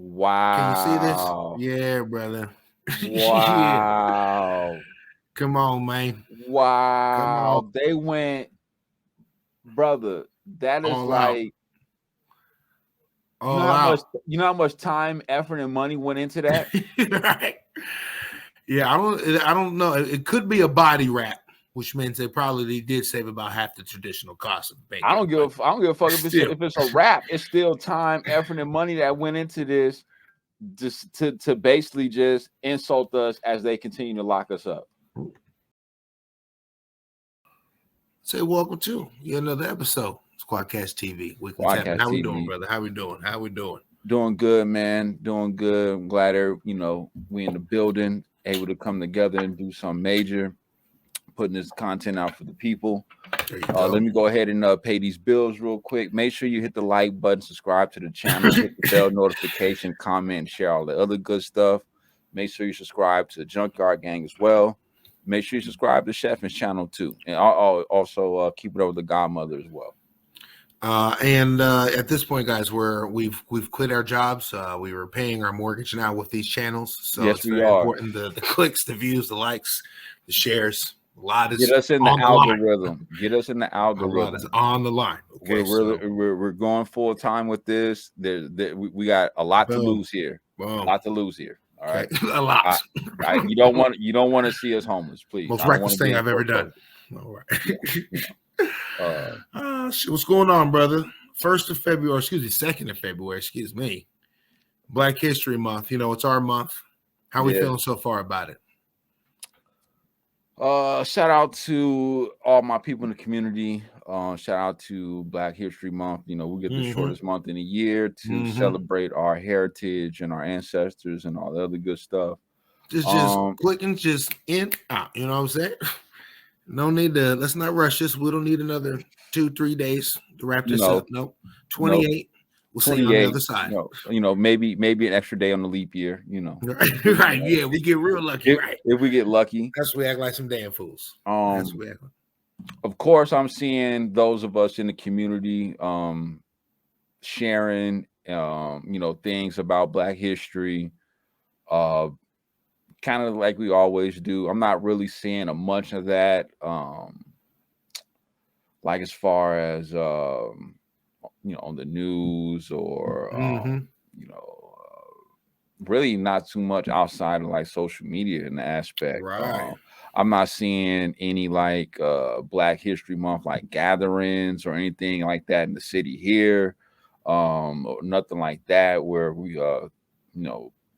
Can you see this? Wow. Yeah, brother. Yeah. Wow. Come on, man. Come on. Wow. They went, brother. That is All out. like, All out. you know how much time, effort, and money went into that? Right. Yeah, I don't know. It could be a body wrap, which means they did save about half the traditional cost of bacon. I don't give a fuck if it's a wrap. It's still time, effort, and money that went into this just to basically just insult us as they continue to lock us up. Say welcome to another episode. SquadKast TV. SquadKast How we TV. doing, brother? How we doing? Doing good, man. Doing good. I'm glad we in the building, able to come together and do something major, putting this content out for the people. Let me go ahead and pay these bills real quick. Make sure you hit the like button, subscribe to the channel, hit the bell notification, comment, and share all the other good stuff. Make sure you subscribe to the Junkyard Gang as well. Make sure you subscribe to Chef's channel too, and I'll also keep it over the Godmother as well. At this point, guys, we've quit our jobs. We were paying our mortgage now with these channels, so yes, it's very important. The clicks, the views, the likes, the shares. A lot is get us in the algorithm. Get us in the algorithm. A lot is on the line. Okay, we're going full time with this. We got a lot to lose here. A lot to lose here. All right, a lot. You don't want to see us homeless, please. Most reckless thing I've ever done. All right. What's going on, brother? 2nd of February, excuse me. Black History Month. It's our month. How are we feeling so far about it? Shout out to all my people in the community. Shout out to Black History Month. We get the shortest month in a year to celebrate our heritage and our ancestors and all the other good stuff. Just clicking, just in, out. You know what I'm saying? No need to. Let's not rush this. We don't need another 2-3 days to wrap this up. Nope. 28. We'll see you on the other side. Maybe an extra day on the leap year. Right. Yeah, we get real lucky. If we get lucky, that's we act like some damn fools. That's we act like. Of course, I'm seeing those of us in the community sharing, things about Black history, kind of like we always do. I'm not really seeing a much of that, like as far as on the news or really not too much outside of like social media in the aspect. Right. I'm not seeing any like Black History Month like gatherings or anything like that in the city here, or nothing like that where we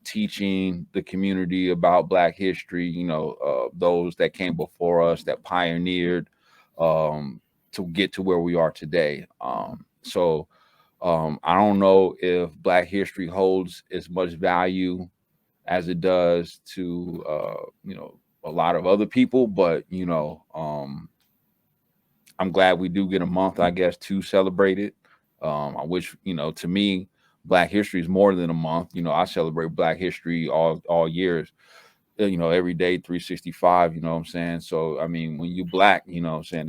teaching the community about Black history, those that came before us that pioneered to get to where we are today. So I don't know if Black history holds as much value as it does to a lot of other people, but I'm glad we do get a month, I guess, to celebrate it. I wish, to me, Black history is more than a month. I celebrate Black history all years, every day, 365, you know what I'm saying? So, I mean, when you Black, you know what I'm saying,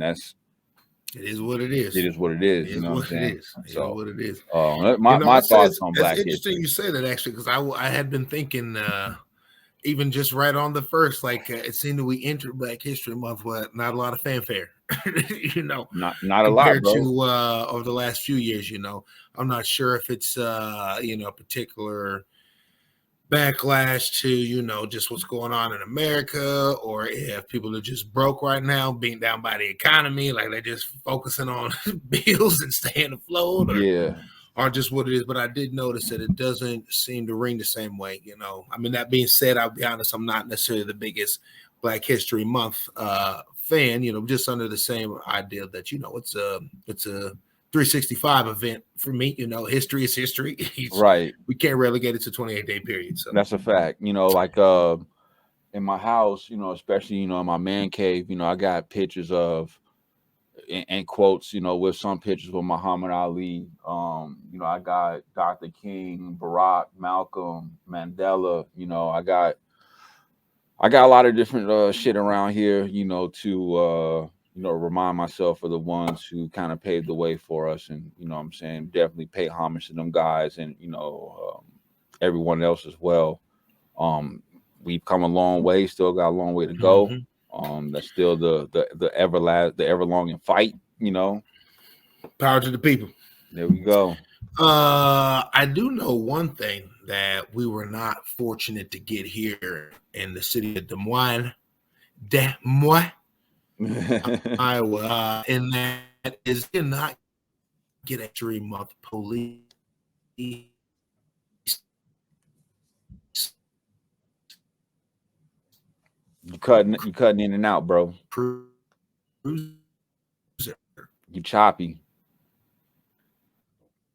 it is what it is. It is what it is. You know what I'm saying? So what it is. My thoughts on Black history. It's interesting you say that, actually, because I had been thinking, even just right on the first, like it seemed that we entered Black History Month with not a lot of fanfare, not a lot, bro. To over the last few years. I'm not sure if it's a particular backlash to just what's going on in America, or if people are just broke right now, being down by the economy, like they're just focusing on bills and staying afloat, or just what it is. But I did notice that it doesn't seem to ring the same way. I mean, that being said, I'll be honest, I'm not necessarily the biggest Black History Month fan. Just under the same idea that it's a 365 event for me. History is history. Right. We can't relegate it to 28-day period. So that's a fact. Like in my house, especially in my man cave, I got pictures of and quotes, with some pictures with Muhammad Ali. I got Dr. King, Barack, Malcolm, Mandela. I got a lot of different shit around here, to remind myself of the ones who kind of paved the way for us. And, what I'm saying, definitely pay homage to them guys and, everyone else as well. We've come a long way, still got a long way to go. That's still the ever longing fight, you know. Power to the people. There we go. I do know one thing, that we were not fortunate to get here in the city of Des Moines, Iowa, and that is did not get a 3-month police. You cutting in and out, bro. You choppy.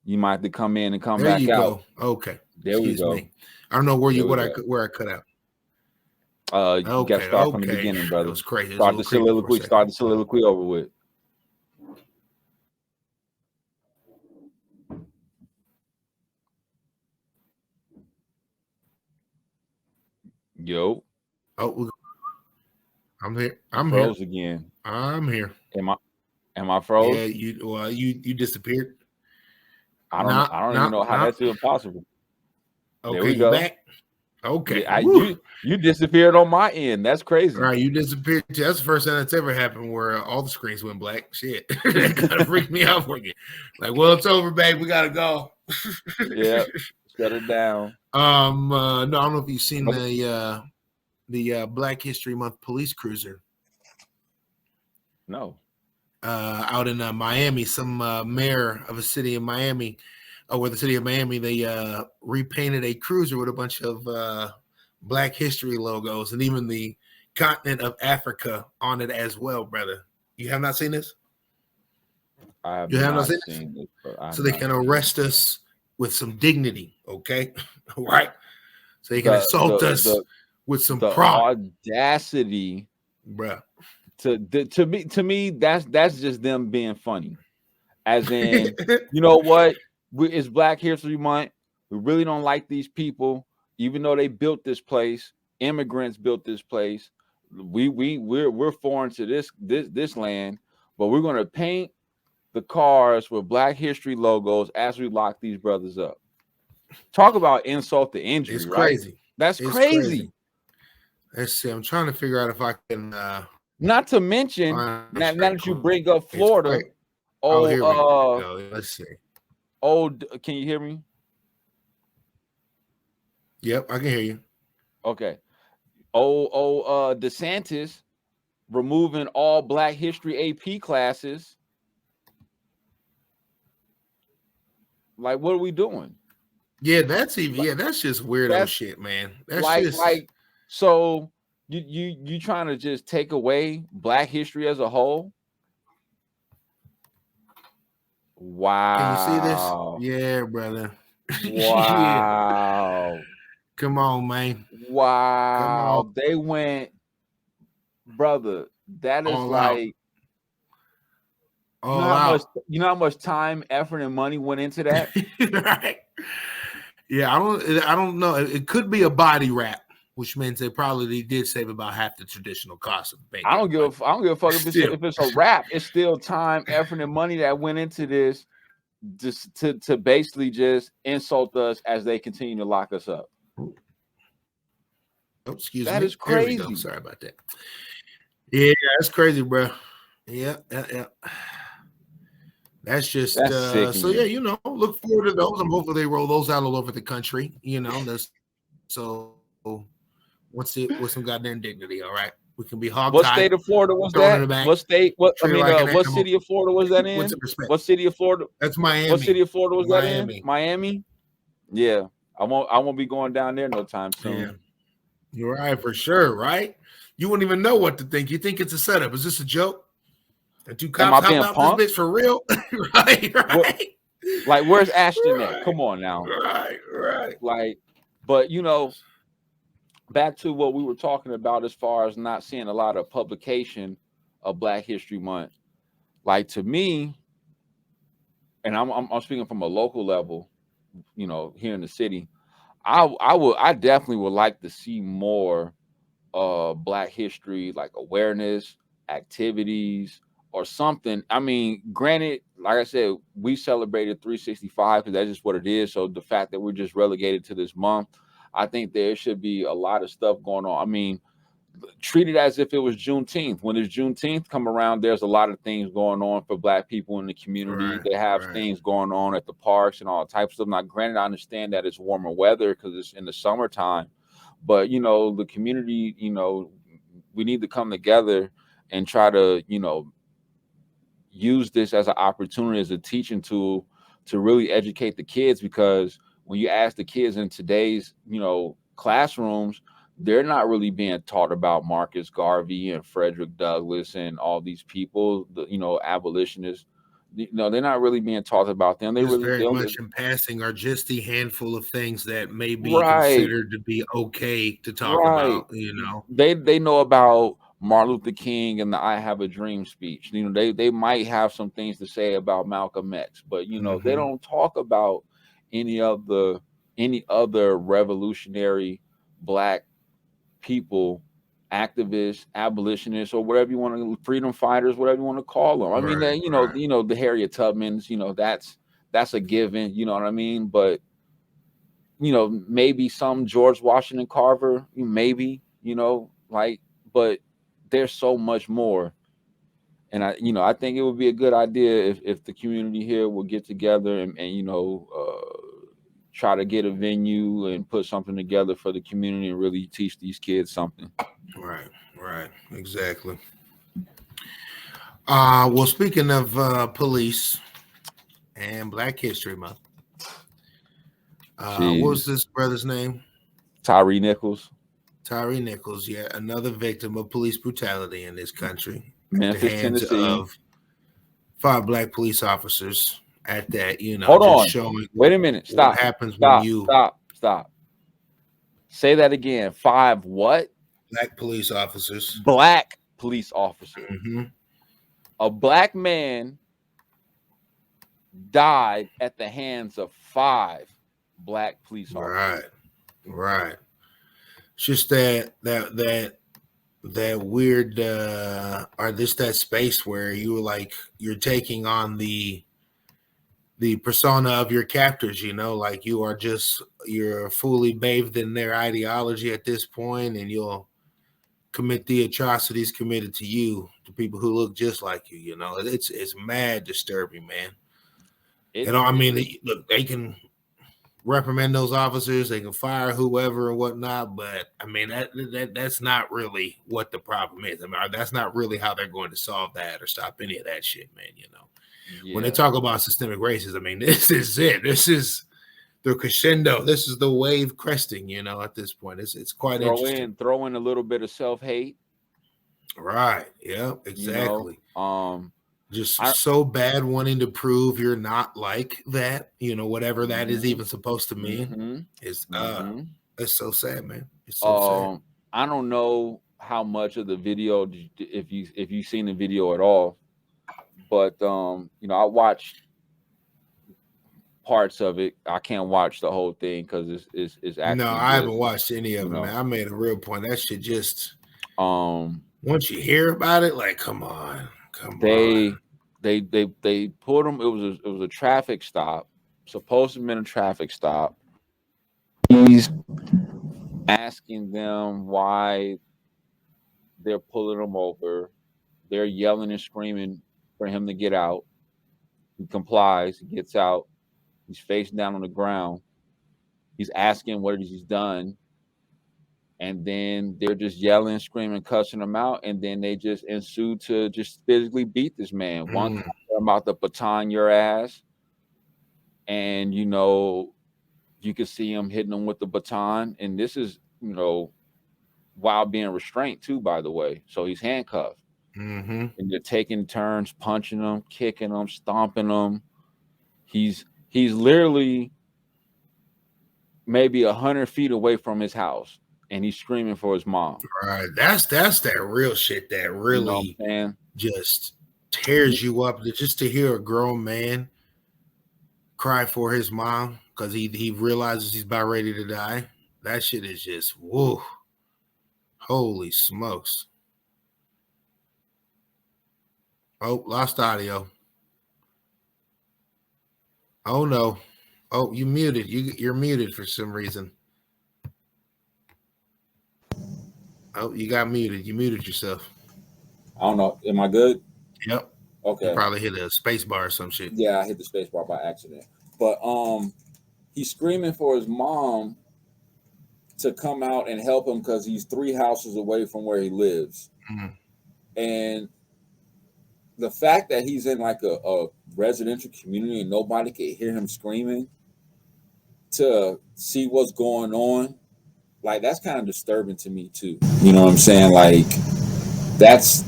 You might have to come in and come back out. Okay. There we go. Me. I don't know where I cut out. You got to start from the beginning, brother. That was crazy. Start the soliloquy over with. Yo. Oh, I'm here. I'm froze here again. I'm here. Am I froze? Yeah, you disappeared. I don't even know how that's even possible. Okay, there we go. Back? Okay. Yeah, you disappeared on my end. That's crazy. All right, you disappeared. That's the first time that's ever happened where all the screens went black. Shit. That kind of freaked me out for you. Like, well, it's over, babe. We gotta go. Yeah. Shut it down. No, I don't know if you've seen the Black History Month police cruiser. No. Out in Miami, some mayor of a city in Miami, where the city of Miami, they repainted a cruiser with a bunch of Black History logos and even the continent of Africa on it as well, brother. You have not seen this? You have not seen this? So they can arrest us with some dignity, okay? Right? So they can assault us with some pride. Audacity, bruh. To me, that's just them being funny. As in, you know what? It's Black History Month. We really don't like these people, even though they built this place. Immigrants built this place. We're foreign to this land, but we're gonna paint the cars with Black History logos as we lock these brothers up. Talk about insult to injury. It's crazy. Right? That's crazy. Let's see. I'm trying to figure out if I can. Not to mention, now that you bring up Florida. Oh, here we go. Let's see. Can you hear me? Yep, I can hear you. Okay. DeSantis removing all Black History AP classes. Like, what are we doing? Yeah, that's just weirdo shit, man. That's so you trying to just take away Black history as a whole? Wow. Can you see this? Yeah, brother. Wow. Yeah. Come on, man. Wow. Come on. They went, brother. That is all like you know how much time, effort, and money went into that? Right. Yeah, I don't know. It could be a body wrap, which means they did save about half the traditional cost of bacon. I don't give a fuck if it's a wrap. It's still time, effort, and money that went into this, just to basically just insult us as they continue to lock us up. Oh, excuse me. That is crazy. Sorry about that. Yeah, that's crazy, bro. Yeah. That's just so yeah, you know, look forward to those, and hopefully they roll those out all over the country. You know, so what's some goddamn dignity? All right, we can be hog. What state of Florida was that? What state? What city of Florida was that in? What city of Florida? That's Miami. What city of Florida was that in? Miami. Yeah, I won't be going down there no time soon. Yeah. You're right, for sure. Right? You wouldn't even know what to think. You think it's a setup? Is this a joke? The two cops hop out this bitch for real? right. Like, where's Ashton at? Come on now. Right. Like, but you know, back to what we were talking about as far as not seeing a lot of publication of Black History Month. Like, to me, and I'm speaking from a local level, you know, here in the city, I definitely would like to see more Black history, like awareness, activities, or something. I mean, granted, like I said, we celebrated 365 because that's just what it is. So the fact that we're just relegated to this month, I think there should be a lot of stuff going on. I mean, treat it as if it was Juneteenth. When it's Juneteenth come around, there's a lot of things going on for Black people in the community. They have things going on at the parks and all types of stuff. Now, granted, I understand that it's warmer weather because it's in the summertime, but you know, the community, you know, we need to come together and try to, you know, use this as an opportunity, as a teaching tool to really educate the kids, because when you ask the kids in today's, you know, classrooms, they're not really being taught about Marcus Garvey and Frederick Douglass and all these people, the, you know, abolitionists. You know, they're not really being taught about them. They just really very don't. much in passing are just the handful of things that may be considered to be okay to talk about. You know, they know about Martin Luther King and the "I Have a Dream" speech. You know, they might have some things to say about Malcolm X, but you know, they don't talk about any other revolutionary Black people, activists, abolitionists, or whatever you want to, freedom fighters, whatever you want to call them. I mean, you know, the Harriet Tubmans, you know, that's a given, you know what I mean? But you know, maybe some George Washington Carver, maybe, you know, like, but there's so much more. And I think it would be a good idea if the community here will get together and you know, try to get a venue and put something together for the community and really teach these kids something. Right, exactly. Well, speaking of police and Black History Month, what was this brother's name? Tyree Nichols. Tyree Nichols, yet another victim of police brutality in this country. Memphis, at the hands Tennessee. Of 5 Black police officers at that, you know, hold on. Showing wait a minute. Stop. What happens when you stop. Say that again. 5 what? Black police officers. Black police officers. A Black man died at the hands of 5 Black police officers. Right. It's just that weird or this that space where you were like you're taking on the persona of your captors, you know, like you're fully bathed in their ideology at this point, and you'll commit the atrocities committed to you to people who look just like you. You know, it's mad disturbing, man. You know, I mean, look, they can reprimand those officers, they can fire whoever and whatnot, but I mean that's not really what the problem is. I mean, that's not really how they're going to solve that or stop any of that shit, man. You know. Yeah. When they talk about systemic racism, I mean, this is it. This is the crescendo. This is the wave cresting, you know, at this point. It's quite interesting. Throw in a little bit of self-hate. Right. Yeah, exactly. You know, just so bad wanting to prove you're not like that, you know, whatever that is even supposed to mean. It's so sad, man. It's so sad. I don't know how much of the video, if you've seen the video at all, but you know, I watched parts of it. I can't watch the whole thing because it's actually no, I haven't watched any of them, man. I made a real point. That shit just once you hear about it, like, come on. They put him. It was a traffic stop. Supposed to have been a traffic stop. He's asking them why they're pulling him over. They're yelling and screaming for him to get out. He complies. He gets out. He's face down on the ground. He's asking what he's done. And then they're just yelling, screaming, cussing him out. And then they just ensue to just physically beat this man. One time about the baton your ass. And, you know, you can see him hitting him with the baton. And this is, you know, while being restrained too, by the way. So he's handcuffed. And they're taking turns, punching him, kicking him, stomping him. He's literally maybe 100 feet away from his house. And he's screaming for his mom. Right. That's that real shit that really just tears you up. Just to hear a grown man cry for his mom because he realizes he's about ready to die. That shit is just whoa. Holy smokes. Oh, lost audio. Oh no. Oh, you muted. You're muted for some reason. Oh, you got muted. You muted yourself. I don't know. Am I good? Yep. Okay. You probably hit a space bar or some shit. Yeah, I hit the space bar by accident. But he's screaming for his mom to come out and help him because he's 3 houses away from where he lives. Mm. And the fact that he's in like a residential community and nobody can hear him screaming to see what's going on, like that's kind of disturbing to me too. You know what I'm saying? Like that's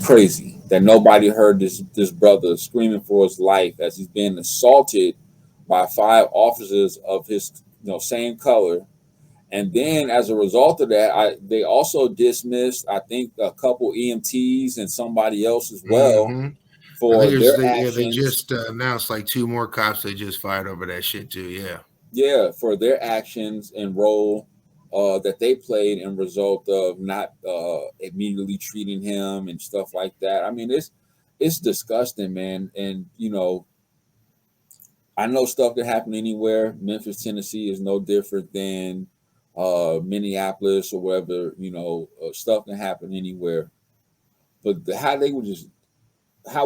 crazy that nobody heard this brother screaming for his life as he's being assaulted by 5 officers of his same color. And then as a result of that, they also dismissed, I think, a couple EMTs and somebody else as well for their actions. They just announced like 2 more cops they just fired over that shit too. Yeah. Yeah, for their actions and role that they played in result of not immediately treating him and stuff like that. I mean, it's disgusting, man. And I know stuff can happen anywhere. Memphis, Tennessee is no different than Minneapolis or wherever. Stuff can happen anywhere. But how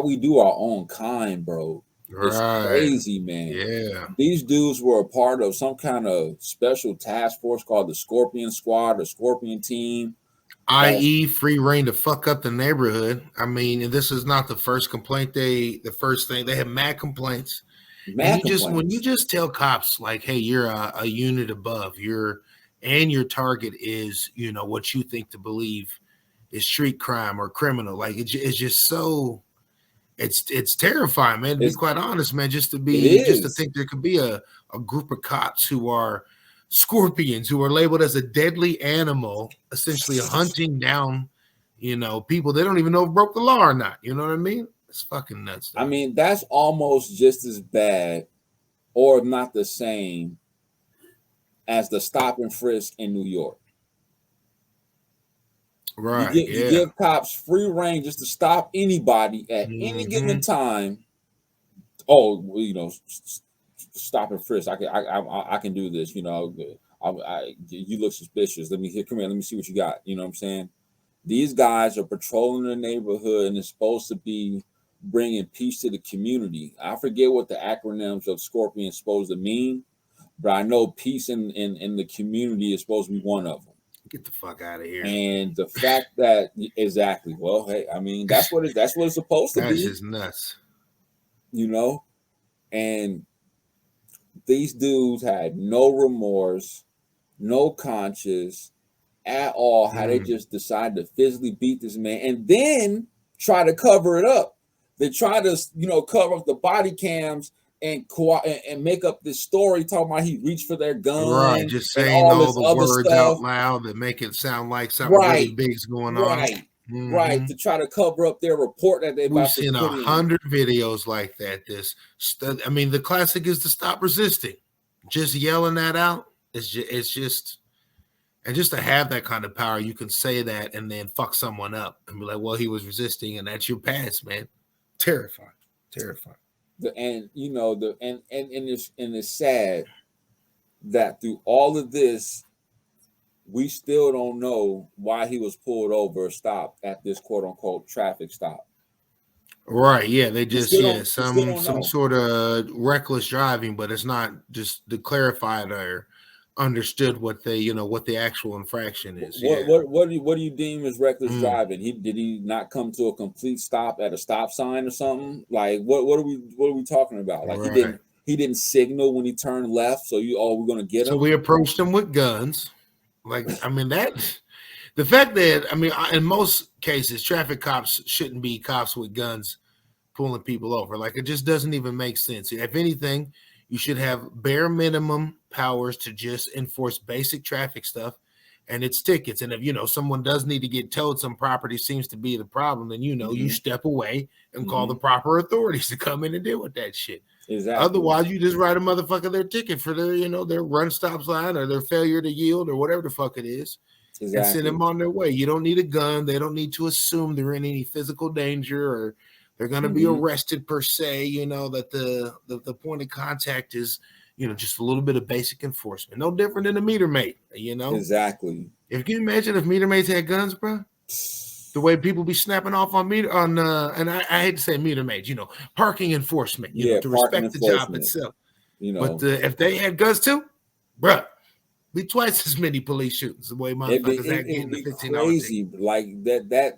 we do our own kind, bro. It's crazy, man. Yeah. These dudes were a part of some kind of special task force called the Scorpion Squad or Scorpion Team. i.e. free reign to fuck up the neighborhood. I mean, and this is not the first complaint. They have mad complaints. When you just tell cops like, hey, you're a unit above, your target is, what you think to believe is street crime or criminal. Like it's just so it's terrifying, man. To be quite honest, man, just to think there could be a group of cops who are scorpions, who are labeled as a deadly animal, essentially hunting down, people they don't even know if broke the law or not. You know what I mean? It's fucking nuts. Though. I mean, that's almost just as bad, or not the same, as the stop and frisk in New York. Right. You give cops free reign just to stop anybody at any given time. Oh, stop and frisk. I can do this. You look suspicious. Come here. Let me see what you got. You know what I'm saying? These guys are patrolling the neighborhood and it's supposed to be bringing peace to the community. I forget what the acronyms of Scorpion is supposed to mean, but I know peace in the community is supposed to be one of them. Get the fuck out of here. And the fact that exactly, well, hey, I mean, that's what it's supposed to be. That's just nuts. And these dudes had no remorse, no conscience at all. How they just decided to physically beat this man and then try to cover it up. They try to, cover up the body cams and make up this story talking about he reached for their gun. Right, just saying all the words stuff out loud that make it sound like something really big's going on. Right, to try to cover up their report that they've seen 100 videos like that. The classic is to stop resisting. Just yelling that out. It's just to have that kind of power, you can say that and then fuck someone up and be like, well, he was resisting, and that's your past, man. Terrifying. It's sad that through all of this, we still don't know why he was pulled over or stopped at this quote unquote traffic stop. Right. Yeah. They just some sort of reckless driving, but it's not just clarified or understood what what the actual infraction is. What do you deem as reckless driving? Did he not come to a complete stop at a stop sign or something? Like what are we talking about? Like he didn't signal when he turned left, so we're gonna get him. So we approached him with guns. Like, I mean, the fact that in most cases traffic cops shouldn't be cops with guns pulling people over. Like, it just doesn't even make sense. If anything, you should have bare minimum powers to just enforce basic traffic stuff, and it's tickets. And if someone does need to get towed, some property seems to be the problem, then you step away and call the proper authorities to come in and deal with that shit. Exactly. Otherwise, you just write a motherfucker their ticket for their run stop sign or their failure to yield or whatever the fuck it is. and send them on their way. You don't need a gun. They don't need to assume they're in any physical danger or they're going to be arrested per se. You know, that the point of contact is, you know, just a little bit of basic enforcement. No different than a meter maid, you know? Exactly. If you can imagine if meter maids had guns, bro, the way people be snapping off on meter and I hate to say meter maids, you know, parking enforcement, you know, to respect the job itself. You know, but if they had guns too, bro, be twice as many police shootings the way motherfuckers act getting the $15 crazy. Like that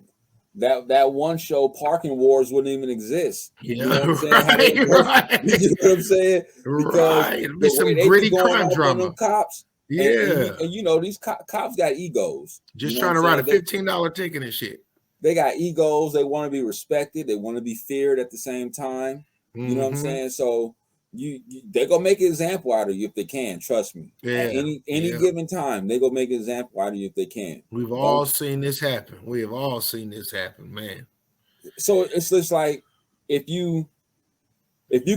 one show, Parking Wars, wouldn't even exist. Yeah, you know what I'm saying? Right. You know what I'm saying? Because it'd be some gritty crime drama. Them cops, yeah, and you know these cops got egos. Just trying to write a $15 ticket and shit. They got egos. They want to be respected. They want to be feared at the same time. You know what I'm saying? So they're gonna make an example out of you if they can. Trust me. Yeah. At any given time, they're gonna make an example out of you if they can. We've all seen this happen. We have all seen this happen, man. So it's just like if you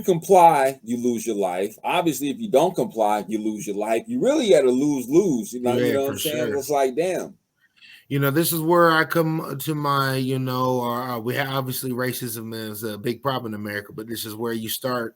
comply, you lose your life. Obviously, if you don't comply, you lose your life. You really got to lose. You know what I'm saying? Sure. It's like, damn. You know, this is where I come to my, you know, we have obviously racism is a big problem in America, but this is where you start.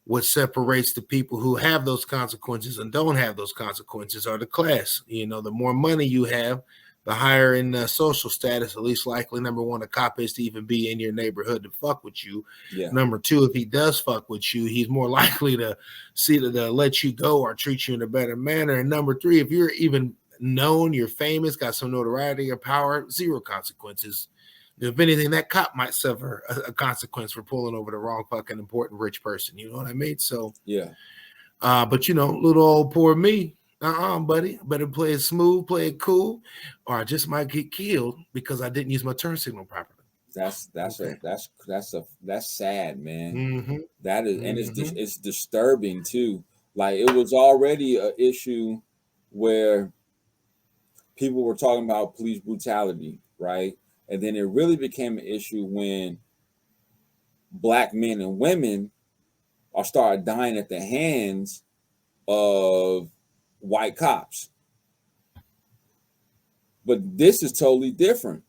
What separates the people who have those consequences and don't have those consequences are the class. You know, the more money you have, the higher in social status, at least likely, number one, a cop is to even be in your neighborhood to fuck with you. Yeah. Number two, if he does fuck with you, he's more likely to see to let you go or treat you in a better manner. And number three, if you're even known, you're famous, got some notoriety or power, zero consequences. If anything, that cop might suffer a consequence for pulling over the wrong fucking important rich person. You know what I mean? So yeah. But you know, little old poor me, buddy, better play it smooth, play it cool, or I just might get killed because I didn't use my turn signal properly. That's sad, man. Mm-hmm. That is, and it's disturbing too. Like it was already an issue where people were talking about police brutality, right? And then it really became an issue when Black men and women are started dying at the hands of white cops. But this is totally different.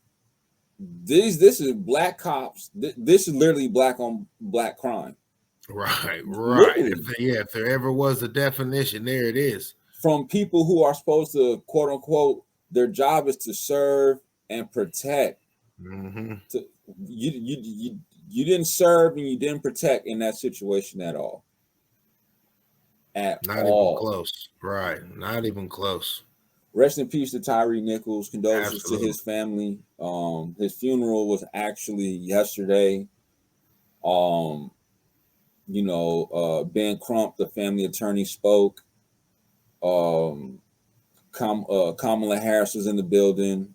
This is Black cops. This is literally black on black crime. Right. If there ever was a definition, there it is. From people who are supposed to, quote unquote, their job is to serve and protect. Mm-hmm. You didn't serve and you didn't protect in that situation at all. Not even close. Right. Not even close. Rest in peace to Tyree Nichols. Condolences Absolutely. to his family. His funeral was actually yesterday. Ben Crump, the family attorney, spoke. Kamala Harris was in the building.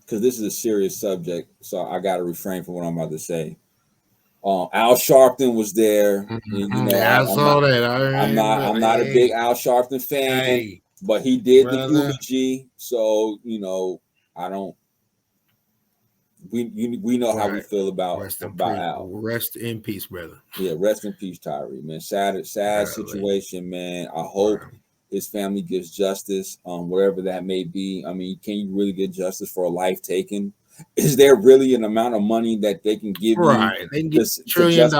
Because this is a serious subject, so I got to refrain from what I'm about to say. Al Sharpton was there. Mm-hmm. I saw that. I'm not a big Al Sharpton fan, but he did the eulogy. So I don't. We know how we feel about Al. Rest in peace, brother. Yeah, rest in peace, Tyree. Man, sad situation, man. I hope his family gets justice, wherever that may be. I mean, can you really get justice for a life taken? Is there really an amount of money that they can give you? They can get $1 trillion,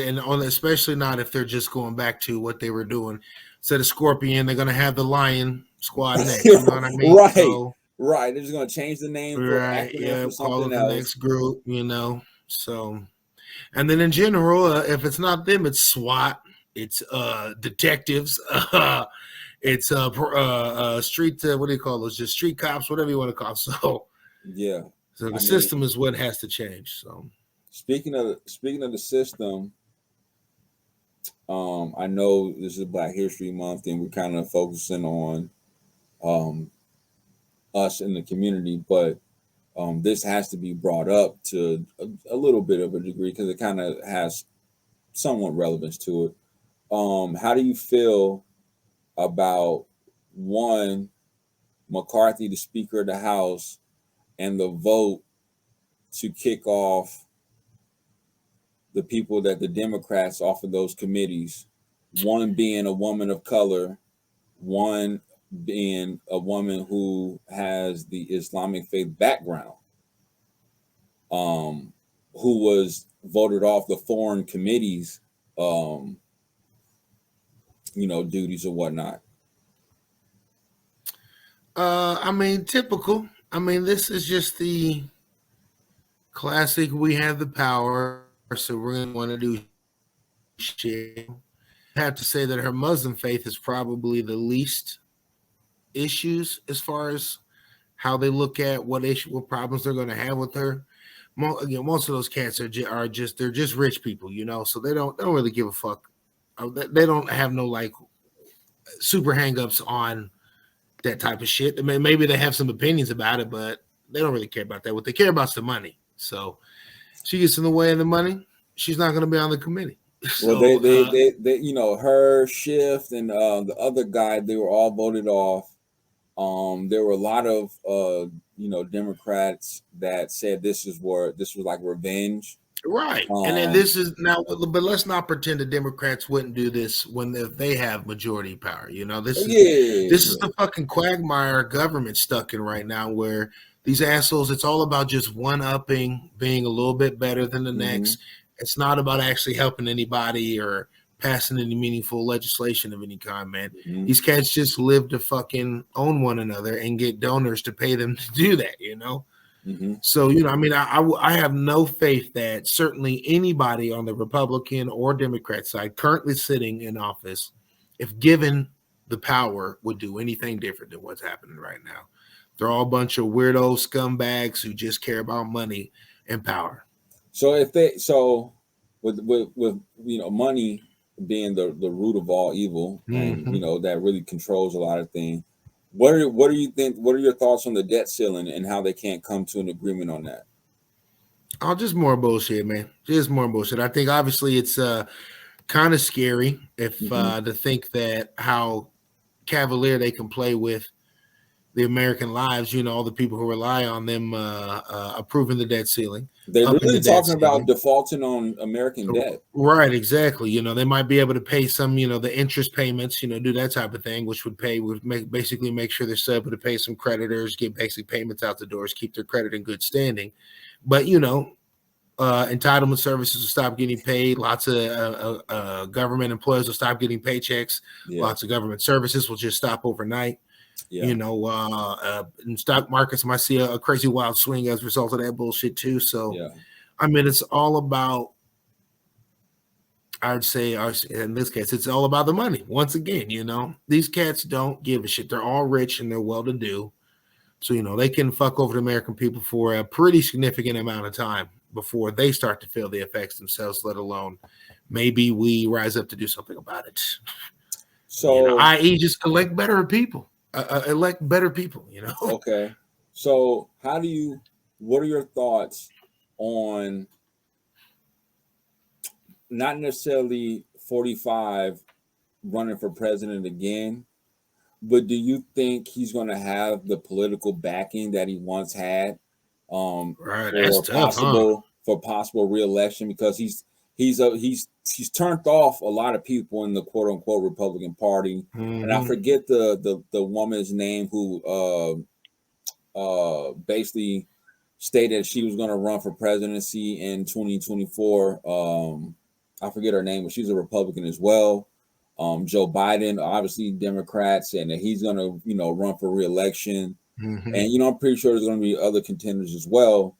and especially not if they're just going back to what they were doing. Instead of Scorpion, they're going to have the Lion Squad next. You know what I mean? Right. So, right. They're just going to change the name for call it the next group, So, and then in general, if it's not them, it's SWAT, it's detectives, it's street. What do you call those? Just street cops, whatever you want to call. So yeah. So the system is what has to change. So speaking of the system, I know this is Black History Month, and we're kind of focusing on us in the community, but this has to be brought up to a little bit of a degree because it kind of has somewhat relevance to it. How do you feel about McCarthy, the Speaker of the House, and the vote to kick off the people that the Democrats offered those committees one being a woman of color, one being a woman who has the Islamic faith background, who was voted off the foreign committees, duties or whatnot. I mean, typical. I mean, this is just the classic. We have the power, so we're going to want to do shit. I have to say that her Muslim faith is probably the least issues as far as how they look at what problems they're going to have with her. Again, most of those cats are just they're just rich people, so they don't really give a fuck. They don't have no like super hangups on that type of shit. I mean, maybe they have some opinions about it, but they don't really care about that. What they care about is the money. So she gets in the way of the money, she's not going to be on the committee. Well, they her Shift and the other guy, they were all voted off. There were a lot of Democrats that said this was like revenge. Right. And then this is now, but let's not pretend the Democrats wouldn't do this when they have majority power. This is the fucking quagmire government stuck in right now, where these assholes, it's all about just one-upping, being a little bit better than the next. It's not about actually helping anybody or passing any meaningful legislation of any kind, man. These cats just live to fucking own one another and get donors to pay them to do that, So, I mean, I have no faith that certainly anybody on the Republican or Democrat side currently sitting in office, if given the power, would do anything different than what's happening right now. They're all a bunch of weirdo scumbags who just care about money and power. So with money being the root of all evil, and that really controls a lot of things. What do you think? What are your thoughts on the debt ceiling and how they can't come to an agreement on that? Oh, just more bullshit, man. Just more bullshit. I think obviously it's kind of scary if to think that how cavalier they can play with the American lives, all the people who rely on them approving the debt ceiling. They're really talking about defaulting on American debt. Right, exactly. They might be able to pay some, the interest payments, do that type of thing, which would basically make sure they're able to pay some creditors, get basic payments out the doors, keep their credit in good standing. But, entitlement services will stop getting paid. Lots of government employees will stop getting paychecks. Yeah. Lots of government services will just stop overnight. Yeah. In stock markets might see a crazy wild swing as a result of that bullshit too. So, I mean, it's all about, I'd say in this case, it's all about the money. Once again, these cats don't give a shit. They're all rich and they're well-to-do. So, they can fuck over the American people for a pretty significant amount of time before they start to feel the effects themselves, let alone maybe we rise up to do something about it. So, i.e. just elect better people. Elect better people, Okay. So what are your thoughts on not necessarily 45 running for president again, but do you think he's going to have the political backing that he once had for possible re-election? Because he's turned off a lot of people in the quote unquote Republican Party. And I forget the woman's name who basically stated she was going to run for presidency in 2024. I forget her name, but she's a Republican as well. Joe Biden, obviously Democrats, and he's going to, run for re-election. And, I'm pretty sure there's going to be other contenders as well.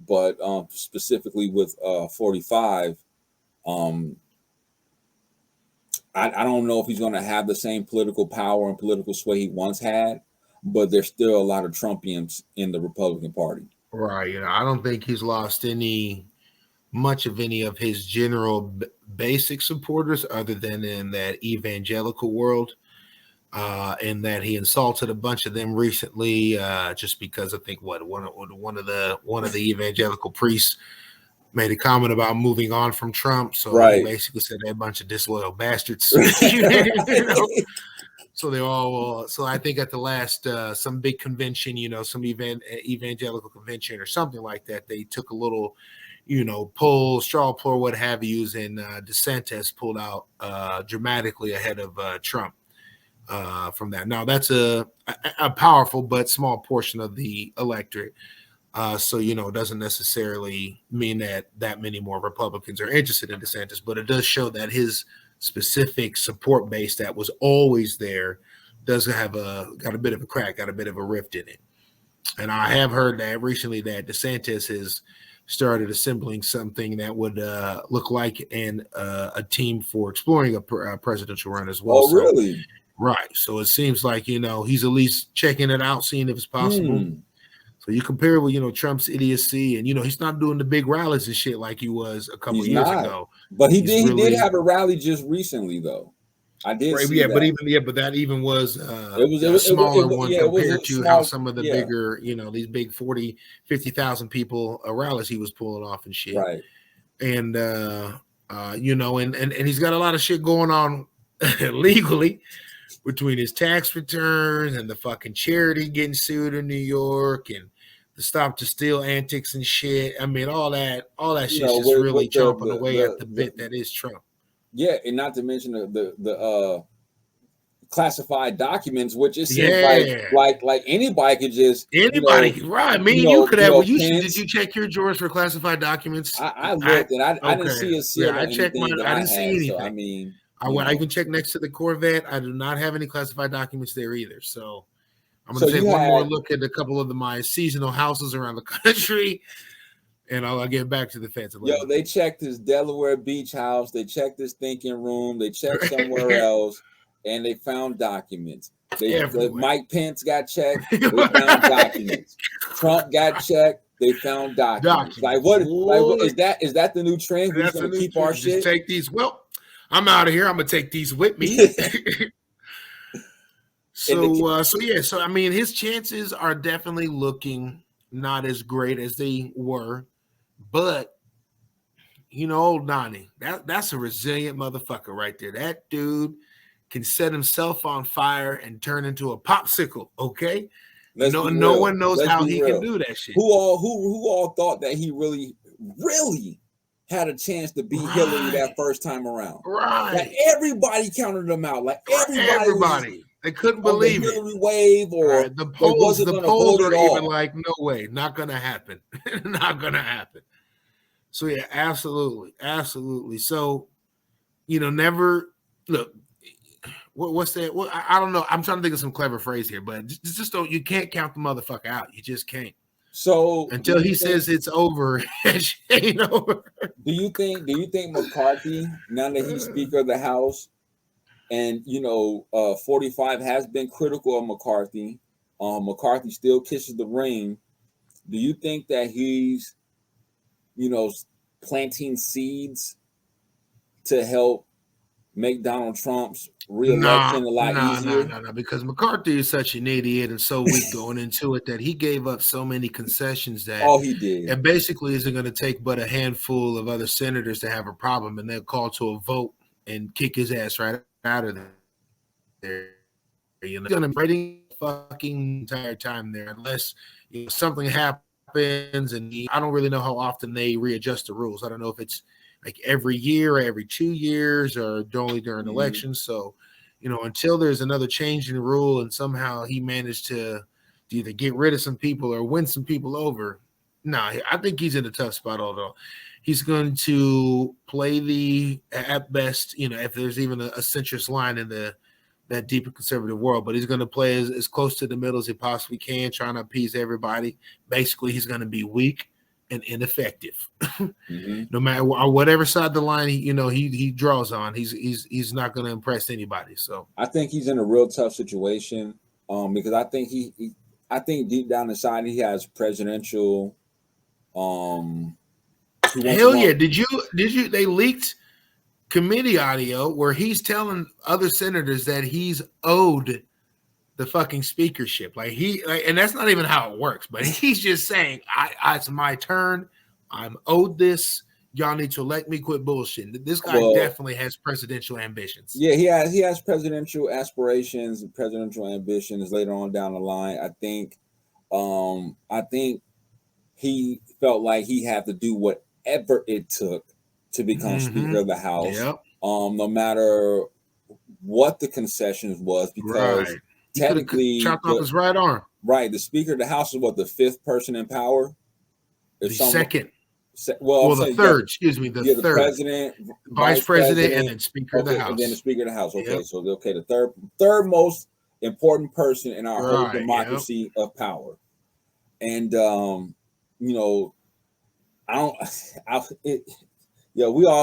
But specifically with 45, I don't know if he's going to have the same political power and political sway he once had, but there's still a lot of Trumpians in the Republican Party. Right. I don't think he's lost much of any of his general basic supporters other than in that evangelical world, in that he insulted a bunch of them recently just because I think one of the evangelical priests made a comment about moving on from Trump. So he basically said they're a bunch of disloyal bastards. So they all. So I think at the last some big convention, some evangelical convention or something like that, they took a little, straw poll, what have you, and DeSantis pulled out dramatically ahead of Trump from that. Now, that's a powerful but small portion of the electorate. So, it doesn't necessarily mean that many more Republicans are interested in DeSantis, but it does show that his specific support base that was always there does have got a bit of a crack, got a bit of a rift in it. And I have heard that recently that DeSantis has started assembling something that would look like a team for exploring a presidential run as well. Oh, really? Right. So it seems like, he's at least checking it out, seeing if it's possible. So you compare it with, Trump's idiocy, and, he's not doing the big rallies and shit like he was a couple years ago. But he did have a rally just recently, though. I did see that. But that even was a smaller one compared to how some of the bigger, these big 40, 50,000 people rallies he was pulling off and shit. Right. And and he's got a lot of shit going on legally between his tax returns and the fucking charity getting sued in New York and the stop to steal antics and shit. I mean, all that shit's just really chomping away at the bit that is Trump. Yeah, and not to mention the classified documents, which it seems like anybody could just right. Me and you could have. Did you check your drawers for classified documents? I looked and I didn't see a seal. I checked mine. I didn't see anything. So, I mean, I even checked next to the Corvette. I do not have any classified documents there either. So I'm going to take one more look at a couple of my seasonal houses around the country. And I'll get back to the fence. They checked his Delaware beach house. They checked his thinking room. They checked somewhere else, and they found documents. Mike Pence got checked. They found documents. Trump got checked. They found documents. Like what is that? Is that the new trend? We're going to keep our shit. Just take these. Well, I'm out of here. I'm going to take these with me. So I mean, his chances are definitely looking not as great as they were. But, old Donnie, that's a resilient motherfucker right there. That dude can set himself on fire and turn into a popsicle, okay? No one knows how he can do that shit. Who all thought that he really, really had a chance to beat Hillary that first time around? Right. Like everybody counted him out. Like everybody. They couldn't believe it. Hillary wave or the polls are even like, no way, not gonna happen. Not gonna happen. So yeah, absolutely. So, never look. What's that? Well, I don't know. I'm trying to think of some clever phrase here, but just don't. You can't count the motherfucker out. You just can't. So until he says it's over, it ain't over. Do you think McCarthy, now that he's Speaker of the House, and 45 has been critical of McCarthy, McCarthy still kisses the ring. Do you think that he's planting seeds to help make Donald Trump's re-election a lot easier? No, because McCarthy is such an idiot and so weak going into it that he gave up so many concessions that he did. And basically isn't going to take but a handful of other senators to have a problem, and they'll call to a vote and kick his ass right out of there. He's going to waiting fucking entire time there unless something happens. And I don't really know how often they readjust the rules. I don't know if it's like every year or every 2 years or only during elections. So, until there's another change in the rule and somehow he managed to either get rid of some people or win some people over, I think he's in a tough spot. Although he's going to play at best, if there's even a centrist line in that deeper conservative world, but he's going to play as close to the middle as he possibly can, trying to appease everybody. Basically, he's going to be weak and ineffective, no matter whatever side of the line he draws on. He's not going to impress anybody. So I think he's in a real tough situation because I think I think deep down inside he has presidential. Hell yeah! Did you? They leaked committee audio where he's telling other senators that he's owed the fucking speakership. And that's not even how it works, but he's just saying, it's my turn. I'm owed this. Y'all need to elect me, quit bullshit. This guy definitely has presidential ambitions. Yeah, he has presidential aspirations and presidential ambitions later on down the line. I think he felt like he had to do whatever it took to become Speaker of the House. Yep. No matter what the concessions was, because technically chopped off his right arm. Right, the Speaker of the House is what, the fifth person in power? Second. Well, the third. Excuse me, the third. The president, vice president, and then Speaker of the House. And then the Speaker of the House. Okay, so the third most important person in our whole democracy of power. And we all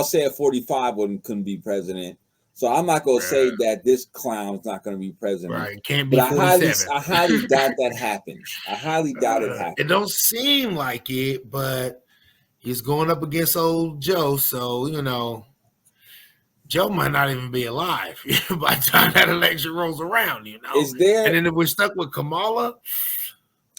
said 45 couldn't be president. So I'm not gonna say that this clown's not gonna be president. Right, can't be 47. I highly doubt that happens. I highly doubt it happens. It don't seem like it, but he's going up against old Joe, so Joe might not even be alive by the time that election rolls around. Is there? And then if we're stuck with Kamala,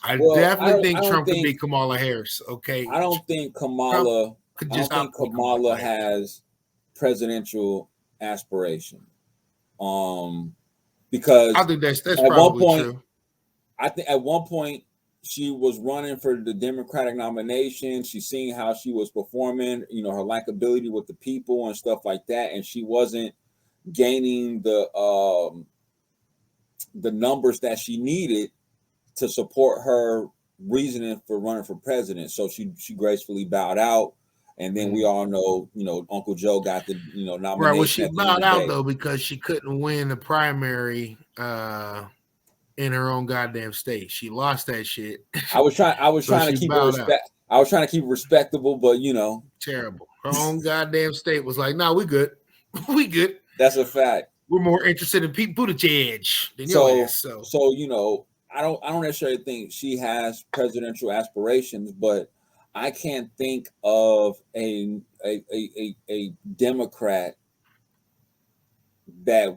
I definitely think Trump could be Kamala Harris. Okay, I don't think Kamala. Kamala has presidential aspiration. Because I think that's at probably one point, true. I think at one point she was running for the Democratic nomination. She's seeing how she was performing, her likability with the people and stuff like that, and she wasn't gaining the numbers that she needed to support her reasoning for running for president. So she gracefully bowed out. And then we all know, Uncle Joe got the, nomination. Right. Well, she bowed out though because she couldn't win the primary in her own goddamn state. She lost that shit. I was trying to keep her respect. I was trying to keep it respectable, but terrible. Her own goddamn state was like, "No, we good. We good." That's a fact. We're more interested in Pete Buttigieg than your ass. So I don't necessarily think she has presidential aspirations, but I can't think of a Democrat that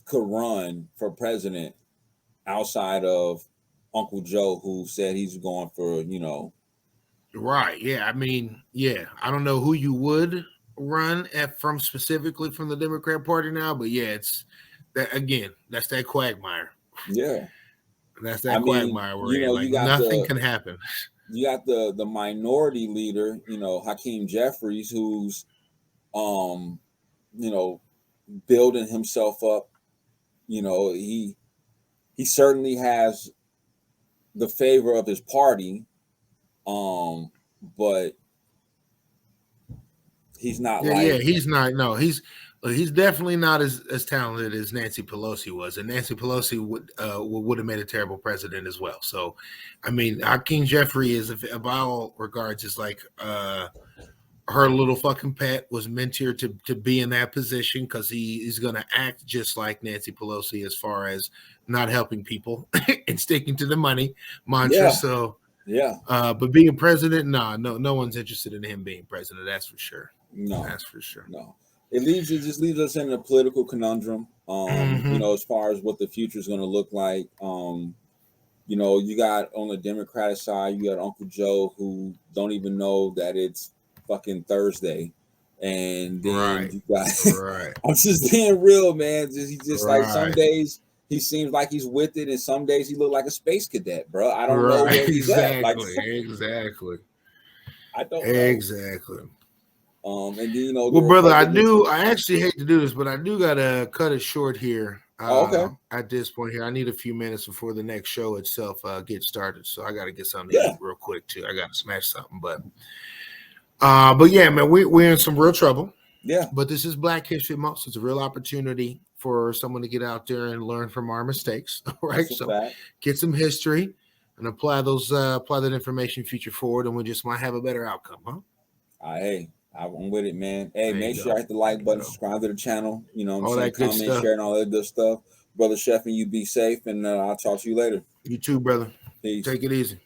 could run for president outside of Uncle Joe, who said he's going for, Right. Yeah. I mean, I don't know who you would run specifically from the Democrat Party now, but it's that again. That's that quagmire. Yeah. That's that quagmire where nothing can happen. You got the minority leader, Hakeem Jeffries, who's, building himself up. He certainly has the favor of his party, but he's not. He's not. No, he's definitely not as talented as Nancy Pelosi was, and Nancy Pelosi would have made a terrible president as well. So, I mean, Hakeem Jeffrey is, by all regards, is like her little fucking pet, was meant here to be in that position because he's going to act just like Nancy Pelosi as far as not helping people and sticking to the money mantra. Yeah. So, but being president, no one's interested in him being president. That's for sure. No, that's for sure. No. It just leaves us in a political conundrum, as far as what the future is going to look like. You got on the Democratic side, you got Uncle Joe, who don't even know that it's fucking Thursday. And then you got, I'm just being real, man. Like some days he seems like he's with it, and some days he look like a space cadet, bro. I don't know where he's at. Exactly. I don't know. Exactly. And then, well, brother, I actually hate to do this, but I do gotta cut it short here. Okay. At this point here, I need a few minutes before the next show itself gets started, so I gotta get something to eat real quick too. I gotta smash something, but yeah, man, we're in some real trouble. Yeah. But this is Black History Month, so it's a real opportunity for someone to get out there and learn from our mistakes, right? So get some history and apply that information future forward, and we just might have a better outcome, huh? Hey. I'm with it, man. Hey, make sure I hit the like button, subscribe to the channel. Comment, sharing all that good stuff. Brother Chef, and you be safe, and I'll talk to you later. You too, brother. Peace. Take it easy.